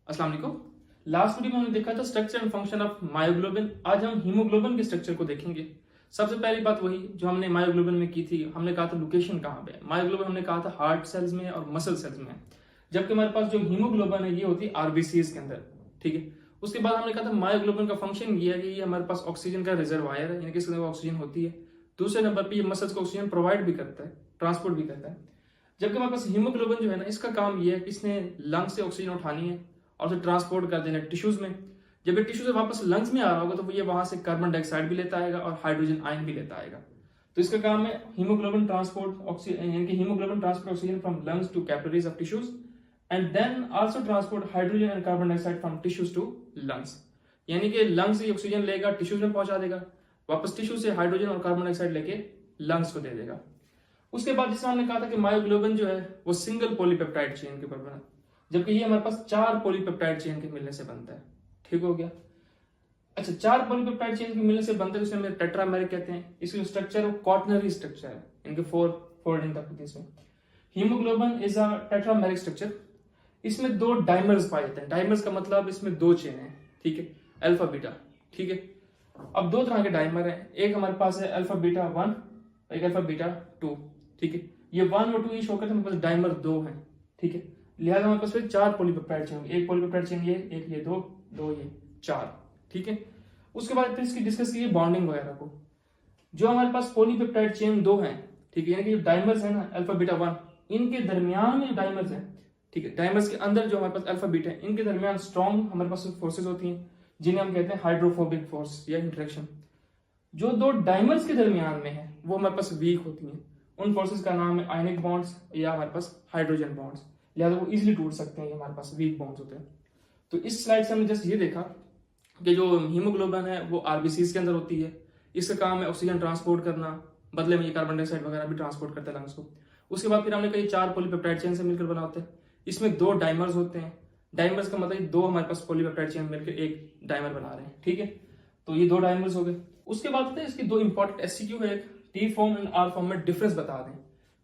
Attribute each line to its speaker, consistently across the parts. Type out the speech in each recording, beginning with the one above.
Speaker 1: अस्सलाम वालेकुम। Last video में हमने देखा था structure and function of myoglobin. आज हम हीमोग्लोबिन के स्ट्रक्चर को देखेंगे। सबसे पहली बात वही जो हमने मायोग्लोबिन में की थी, हमने कहा था लोकेशन कहाँ पे है। मायोग्लोबिन हमने कहा था हार्ट सेल्स में और मसल सेल्स में, जबकि हमारे पास जो हीमोग्लोबिन है ये होती है आरबीसीज के अंदर। ठीक है, उसके बाद हमने कहा था मायोग्लोबिन का फंक्शन ये है कि ये हमारे पास ऑक्सीजन का रिजर्वायर है, यानी कि इसके अंदर ऑक्सीजन होती है। दूसरे नंबर पर ये मसल्स को ऑक्सीजन प्रोवाइड भी करता है, ट्रांसपोर्ट भी करता है। जबकि हमारे पास हीमोग्लोबिन जो है ना, इसका काम ये है कि इसने लंग से ऑक्सीजन उठानी है और उसे ट्रांसपोर्ट कर देना टिश्यूज में। जब ये टिश्यू से वापस लंग्स में आ रहा होगा तो ये वहां से कार्बन डाइऑक्साइड भी लेता आएगा और हाइड्रोजन आयन भी लेता आएगा। तो इसका काम है हीमोग्लोबिन ट्रांसपोर्ट ऑक्सीजन, यानी कि haemoglobin transport oxygen from lungs to capillaries of tissues and then also transport hydrogen and carbon dioxide from tissues to lungs. यानी कि लंग्स से ऑक्सीजन लेगा, टिश्यूज में पहुंचा देगा, वापस टिश्यू से हाइड्रोजन और कार्बन डाइऑक्साइड लेके लंग्स को दे देगा। उसके बाद जिसमें हमने कहा था कि मायोग्लोबिन जो है वो सिंगल पॉलीपेप्टाइड चेन के ऊपर बना, जबकि ये हमारे पास 4 पॉलीपेप्टाइड चेन के मिलने से बनता है। ठीक हो गया। अच्छा, 4 पॉलीपेप्टाइड चेन के मिलने से बनता है, जिसे हम टेट्रामेरिक कहते हैं। इसकी स्ट्रक्चर वो क्वाटरनरी स्ट्रक्चर है, इनके 4 फोल्डिंग तक होती है इसमें। Haemoglobin is a tetrameric structure. इसमें 2 डाइमर्स पाए जाते हैं। डाइमर्स का मतलब इसमें 2 चेन है, ठीक है, अल्फा बीटा। ठीक है, अब 2 तरह के डाइमर हैं। एक हमारे पास है अल्फा बीटा 1, एक अल्फा बीटा 2। ठीक है, ये 1 और 2 ये शो करते हैं, हमारे पास डाइमर 2 है। ठीक है, लिहाजा हमारे पास फिर 4 पॉलीपेप्टाइड चेन, एक पॉलीपेप्टाइड चेन ये, एक ये, 2 ये 4। ठीक है, उसके बाद फिर इसकी डिस्कस कीजिए बॉन्डिंग वगैरह को। जो हमारे पास पॉलीपेप्टाइड चेन 2 है, ठीक है, यानी कि डाइमर्स है ना अल्फा बीटा 1, इनके दरमियान में डाइमर्स है। ठीक है, डाइमर्स के अंदर जो हमारे पास अल्फा बीटा है, इनके दरमियान स्ट्रॉन्ग हमारे पास फोर्सेस होती हैं, जिन्हें हम कहते हैं हाइड्रोफोबिक फोर्स या इंटरेक्शन। जो 2 डाइमर्स के दरमियान में है वो हमारे पास वीक होती हैं। उन फोर्सेस का नाम है आयनिक बॉन्ड्स या हमारे पास हाइड्रोजन बॉन्ड्स। लिहाजा वो इजीली टूट सकते हैं, ये हमारे पास वीक बॉन्ड्स होते हैं। तो इस स्लाइड से हमने जस्ट ये देखा कि जो हीमोग्लोबिन है वो आरबीसीज के अंदर होती है। इसका काम है ऑक्सीजन ट्रांसपोर्ट करना, बदले में ये कार्बन डाइऑक्साइड वगैरह भी ट्रांसपोर्ट करता है लंग्स को। उसके बाद फिर हमने कही 4 पॉलीपेप्टाइड चेन से मिलकर बना होते हैं। इसमें 2 डाइमर्स होते हैं। डाइमर्स का मतलब 2 हमारे पास पॉलीपेप्टाइड चेन मिलकर एक डाइमर बना रहे हैं। ठीक है, तो ये 2 डाइमर्स हो गए। उसके बाद इसकी 2 इंपॉर्टेंट एससीक्यू है, T form and R form में डिफरेंस बता दें।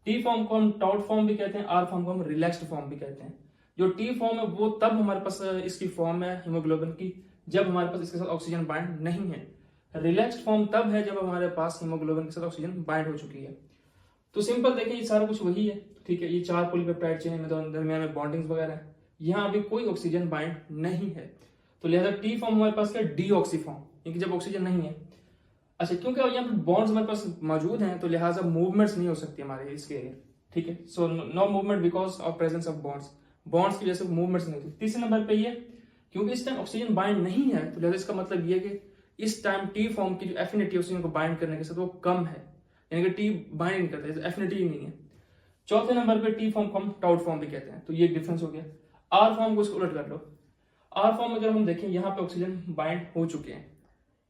Speaker 1: टी फॉर्म को हम टॉट फॉर्म भी कहते हैं, आर फॉर्म को हम रिलैक्स्ड फॉर्म भी कहते हैं। जो टी फॉर्म है वो तब हमारे पास इसकी फॉर्म है हीमोग्लोबिन की जब हमारे पास इसके साथ ऑक्सीजन बाइंड नहीं है। रिलैक्स्ड फॉर्म तब है जब हमारे पास हीमोग्लोबिन के साथ ऑक्सीजन बाइंड हो चुकी है। तो सिंपल देखिए, ये सारा कुछ वही है। ठीक है, ये 4 पॉलीपेप्टाइड चेन में दरमियान में बॉन्डिंग्स वगैरह है, यहाँ अभी कोई ऑक्सीजन बाइंड नहीं है। तो लिहाजा टी फॉर्म हमारे पास क्या, डी ऑक्सी फॉर्म, क्योंकि जब ऑक्सीजन नहीं है। अच्छा, क्योंकि यहाँ पर बॉन्ड्स हमारे पास मौजूद हैं तो लिहाजा मूवमेंट्स नहीं हो सकती हमारे इसके लिए। ठीक है, so no movement because of presence of bonds. Bonds की वजह से मूवमेंट्स नहीं होती। तीसरे नंबर पे ये, क्योंकि इस टाइम ऑक्सीजन बाइंड नहीं है तो लिहाजा इसका मतलब ये कि इस टाइम टी फॉर्म की जो एफिनिटी ऑक्सीजन को बाइंड करने के साथ वो कम है, यानी कि टी बाइंड नहीं करता, एफिनिटी ही नहीं है। चौथे नंबर पे टी फॉर्म को हम टाउट फॉर्म भी कहते हैं, तो ये डिफरेंस हो गया। आर फॉर्म को इसको उलट कर लो। आर फॉर्म में अगर हम देखें यहाँ पे ऑक्सीजन बाइंड हो चुके हैं।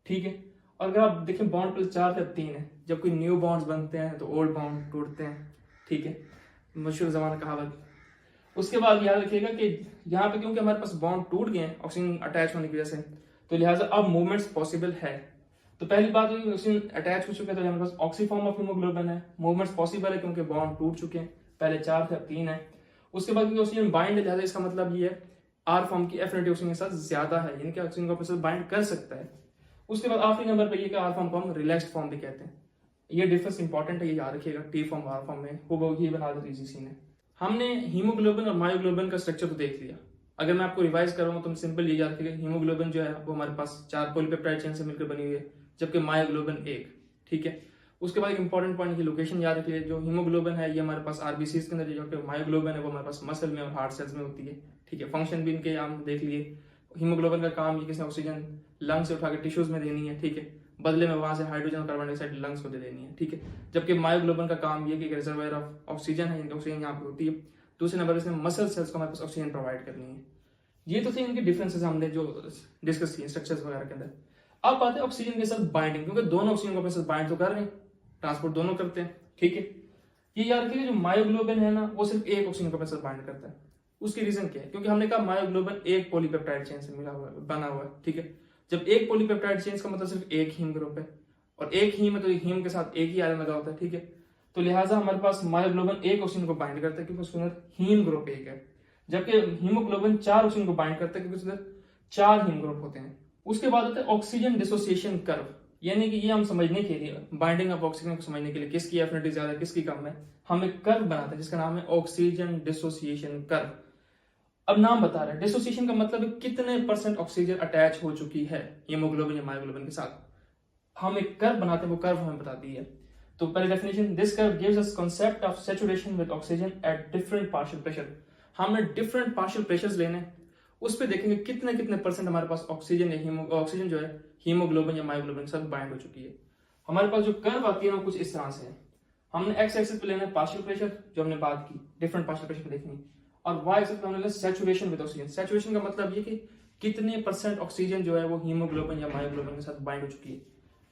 Speaker 1: ठीक है, और अगर आप देखें बॉन्ड पहले 4 से 3 है, जब कोई न्यू बॉन्ड्स बनते हैं तो ओल्ड बॉन्ड टूटते हैं। ठीक है, मशहूर जमाना कहावत। उसके बाद याद रखिएगा कि यहाँ पे क्योंकि हमारे पास बॉन्ड टूट गए हैं ऑक्सीजन अटैच होने की वजह से, तो लिहाजा अब मूवमेंट्स पॉसिबल है। तो पहली बात हुई ऑक्सीजन अटैच हो चुके हैं तो हमारे पास ऑक्सी फॉर्म ऑफ हीमोग्लोबिन है, मूवमेंट्स पॉसिबल है क्योंकि बॉन्ड टूट चुके हैं, पहले 4 थे अब 3 है। उसके बाद क्योंकि ऑक्सीजन बाइंड है, लिहाजा इसका मतलब ये है आर फॉर्म की एफिनिटी ऑक्सीजन के साथ ज्यादा है, यानी कि ऑक्सीजन को अपने साथ बाइंड कर सकता है। उसके बाद आखिरी नंबर पर ये कि आर फॉर्म को हम रिलैक्स्ड फॉर्म भी कहते हैं। ये डिफरेंस इंपॉर्टेंट है, ये याद रखिएगा। टी फॉर्म आर फॉर्म में वो ये बना दी इसी ने। हमने हीमोग्लोबिन और मायोग्लोबिन का स्ट्रक्चर तो देख लिया। अगर मैं आपको रिवाइज कर रहा हूँ तो सिंपल ये याद रखिएगा, हीमोग्लोबिन जो है वो हमारे पास 4 पॉलीपेप्टाइड चेन से मिलकर बनी हुई है, जबकि मायोग्लोबिन 1। ठीक है, उसके बाद एक इंपॉर्टेंट पॉइंट की लोकेशन याद रखिए। जो हीमोग्लोबिन है ये हमारे पास आरबीसीज के अंदर, जो मायोग्लोबिन है वो हमारे पास मसल में और हार्ट सेल्स में होती है। ठीक है, फंक्शन भी इनके हम देख लिए। हीमोग्लोबिन का काम ये किसने ऑक्सीजन लंग से उठा के टिश्यूज में देनी है। ठीक है, बदले में वहां से हाइड्रोजन और कार्बन डाइऑक्साइड लंग्स को दे देनी है। ठीक है, जबकि मायोग्लोबिन का काम ये कि रिजर्वायर ऑफ ऑक्सीजन है, ऑक्सीजन यहाँ पे होती है। दूसरे नंबर इसमें मसल सेल्स को हमारे पास ऑक्सीजन प्रोवाइड करनी है। ये तो थे इनके डिफरेंसेस हमने जो डिस्कस किए स्ट्रक्चर्स वगैरह के अंदर। अब बात है ऑक्सीजन के साथ बाइंडिंग, क्योंकि दोनों ऑक्सीजन को अपने साथ बाइंड तो कर रहे हैं, ट्रांसपोर्ट दोनों करते हैं। ठीक है, ये याद रखिए जो मायोग्लोबिन है ना वो सिर्फ एक ऑक्सीजन को अपने साथ बाइंड करता है। उसकी रीजन क्या है, क्योंकि हमने कहा मायोग्लोबिन एक पॉलीपेप्टाइड चेन से मिला हुआ बना हुआ है। ठीक है, जब एक पॉलीपेप्टाइड चेन का मतलब सिर्फ एक हीम ग्रुप है, और एक हीम है तो हीम के साथ एक ही आयरन लगा होता है। ठीक है, तो लिहाजा हमारे पास मायोग्लोबिन एक ऑक्सीजन को बाइंड करता है क्योंकि उसके अंदर हीम ग्रुप एक है, जबकि हीमोग्लोबिन 4 ऑक्सीजन को बाइंड करता है, क्योंकि उसमें 4 हीम ग्रुप होते हैं। उसके बाद होता है ऑक्सीजन डिसोसिएशन कर्व, यानी कि ये हम समझने के लिए, बाइंडिंग ऑफ ऑक्सीजन को समझने के लिए किसकी एफिनिटी ज्यादा है किसकी कम है, हम एक कर्व बनाते हैं जिसका नाम है ऑक्सीजन डिसोसिएशन कर्व। अब नाम बता रहा है, डिसोसिएशन का मतलब है कितने % ऑक्सीजन अटैच हो चुकी है हीमोग्लोबिन या मायोग्लोबिन के साथ। हम एक कर्व बनाते हैं, वो कर्व हमें बताती है। तो पहले definition, this curve gives us concept of saturation with oxygen at different partial pressure. हमने डिफरेंट पार्शियल प्रेशर्स लेने, उस पे देखेंगे कितने कितने % हमारे पास ऑक्सीजन या ऑक्सीजन जो है हीमोग्लोबिन या मायोग्लोबिन के साथ बाइंड हो चुकी है। हमारे पास जो कर्व आती है ना कुछ इस तरह से है। हमने एक्स एक्सिस पे लेना है पार्शियल प्रेशर, जो हमने बात की डिफरेंट पार्शियल प्रेशर पे देखनी, और वाई एक्सिस पे हमने लेना सैचुरेशन विद ऑक्सीजन। सैचुरेशन का मतलब ये कि कितने % ऑक्सीजन जो है वो हीमोग्लोबिन या मायोग्लोबिन के साथ बाइंड हो चुकी है।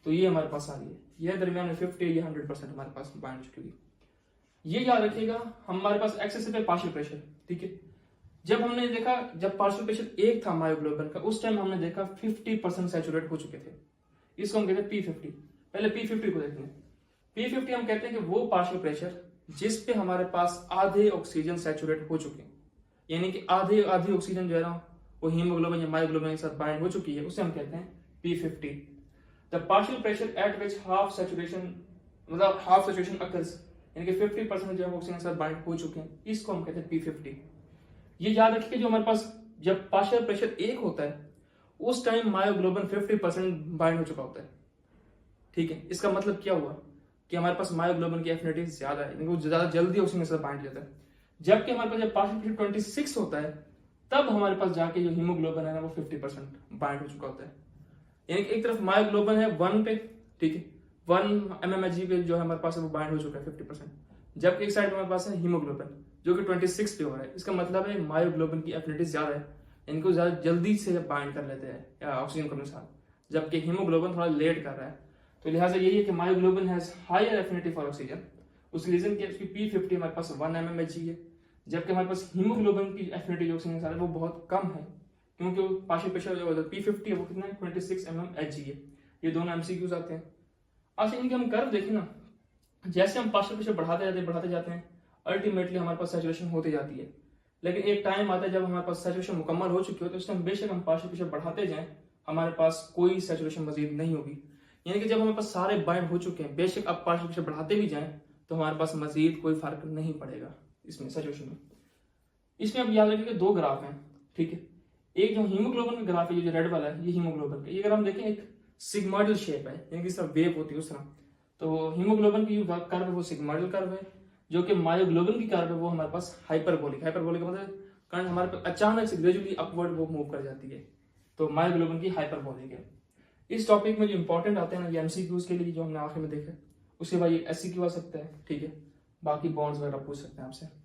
Speaker 1: तो ये हमारे पास आ रही है, यह दरमियान में 50 या 100% हमारे पास बाइंड हो चुकी है। ये याद रखिएगा, हमारे पास एक्स एक्सिस पे पार्शियल प्रेशर, ठीक है। जब हमने देखा, जब पार्शियल प्रेशर 1 था मायोग्लोबिन का, उस टाइम हमने देखा 50% सैचुरेट हो चुके थे। इसको हम कहते हैं P50। पहले P50 को देखते हैं। P50 हम कहते हैं कि वो पार्शियल प्रेशर जिस पे हमारे पास आधे ऑक्सीजन सैचुरेट हो चुके हैं, यानी कि आधे ऑक्सीजन जो है ना वो हीमोग्लोबिन या मायोग्लोबिन के साथ बाइंड हो चुकी है, उसे हम कहते हैं P50। The partial pressure at which half saturation, मतलब हाफ सैचुरेशन अकर्स, यानी कि 50% जो है ऑक्सीजन के साथ बाइंड हो चुके हैं, इसको हम कहते हैं P50। ये याद रखिए, जो हमारे पास जब पार्शियल प्रेशर 1 होता है उस टाइम मायोग्लोबिन 50% बाइंड हो चुका होता है, ठीक है। इसका मतलब क्या हुआ कि हमारे पास मायोग्लोबिन की एफिनिटी ज्यादा है, वो ज्यादा जल्दी ऑक्सीजन के साथ बाइंड लेता है। जबकि हमारे पास जब पार्शियल प्रेशर 26 होता है तब हमारे पास जाके जो हीमोग्लोबिन है ना वो 50% बाइंड हो चुका होता है। यानी कि एक तरफ मायोग्लोबिन है 1 पे, ठीक है, 1 mmHg पे जो है हमारे पास वो बाइंड हो चुका है 50%, जबकि एक साइड में हमारे पास है हीमोग्लोबिन जो कि 26 पे हो रहा है। इसका मतलब है मायोग्लोबिन की एफिनिटी ज्यादा है, इनको ज्यादा जल्दी से बाइंड कर लेते हैं ऑक्सीजन को अपने साथ, जबकि हीमोग्लोबिन थोड़ा लेट कर रहा है। तो लिहाजा यही है कि myoglobin has higher affinity for oxygen. उसकी रीजन क्या है, उसकी P50 हमारे पास 1 mmHg है, जबकि हमारे पास हीमोग्लोबिन की एफिनिटी जो ऑक्सीजन के साथ है वो बहुत कम है, क्योंकि पार्शियल प्रेशर जो P50 है वो कितना है 26 mmHg है। ये दोनों MCQs आते हैं। अच्छा, इनके हम कर्व देखें ना, जैसे हम पार्शियल प्रेशर बढ़ाते जाते हैं अल्टीमेटली हमारे पास सैचुरेशन होती जाती है। लेकिन एक टाइम आता है जब हमारे पास सैचुरेशन मुकम्मल हो चुकी हो, तो उस टाइम बेशक हम पार्शियल प्रेशर बढ़ाते जाएं, हमारे पास कोई सैचुरेशन मजीद नहीं होगी। यानी कि जब हमारे पास सारे बाइंड हो चुके हैं, बेशक अब पार्शियल प्रेशर बढ़ाते भी जाएं तो हमारे पास मजीद कोई फर्क नहीं पड़ेगा इसमें सैचुरेशन में। इसमें अब याद रखिए 2 ग्राफ हैं, ठीक है। एक जो हीमोग्लोबिन का ग्राफ है, जो रेड वाला है, ये हीमोग्लोबिन का, ये अगर हम देखें एक सिग्मोइडल शेप है, यानी कि इस तरह वेव होती है उस तरह। तो हीमोग्लोबिन की जो कर्व है वो सिग्मोइडल कर्व है, जो कि मायोग्लोबिन की कर्व है वो हमारे पास हाइपरबोलिक। हाइपरबोलिक का मतलब करंट हमारे पास अचानक से ग्रेजुअली अपवर्ड वो मूव कर जाती है, तो मायोग्लोबिन की हाइपरबोलिक है। इस टॉपिक में जो इंपॉर्टेंट आते हैं ना, ये एमसीक्यूज के लिए जो हमने आखिर में देखा, उसके बाद ये एससीक्यू आ सकता है, ठीक है। बाकी बॉन्ड्स वगैरह पूछ सकते हैं आपसे।